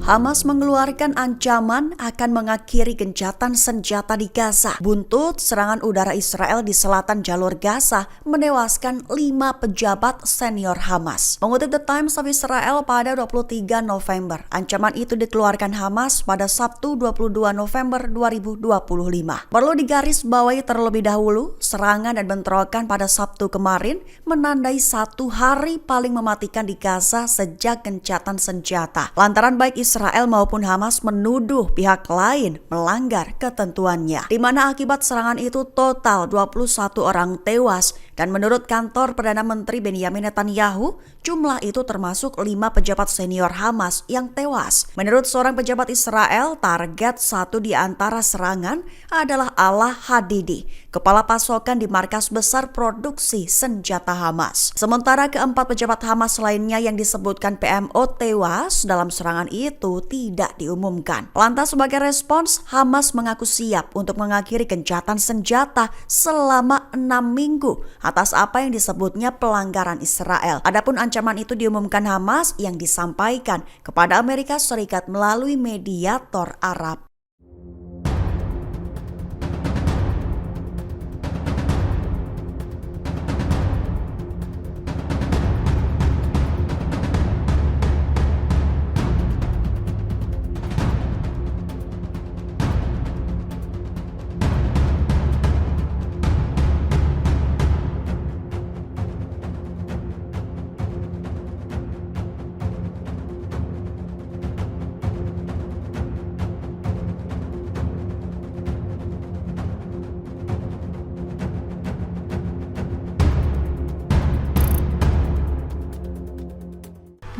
Hamas mengeluarkan ancaman akan mengakhiri gencatan senjata di Gaza. Buntut serangan udara Israel di selatan jalur Gaza menewaskan 5 pejabat senior Hamas. Mengutip The Times of Israel pada 23 November, ancaman itu dikeluarkan Hamas pada Sabtu 22 November 2025. Perlu digarisbawahi terlebih dahulu, serangan dan bentrokan pada Sabtu kemarin menandai satu hari paling mematikan di Gaza sejak gencatan senjata. Lantaran baik Israel maupun Hamas menuduh pihak lain melanggar ketentuannya, di mana akibat serangan itu total 21 orang tewas dan menurut kantor Perdana Menteri Benjamin Netanyahu, jumlah itu termasuk 5 pejabat senior Hamas yang tewas. Menurut seorang pejabat Israel, target satu di antara serangan adalah Ala Hadidi, kepala pasokan di markas besar produksi senjata Hamas. Sementara keempat pejabat Hamas lainnya yang disebutkan PMO tewas dalam serangan itu tidak diumumkan. Lantas sebagai respons, Hamas mengaku siap untuk mengakhiri gencatan senjata selama 6 minggu atas apa yang disebutnya pelanggaran Israel. Adapun ancaman itu diumumkan Hamas yang disampaikan kepada Amerika Serikat melalui mediator Arab.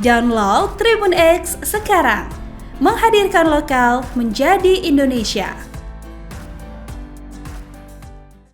Download Tribun X sekarang, menghadirkan lokal menjadi Indonesia.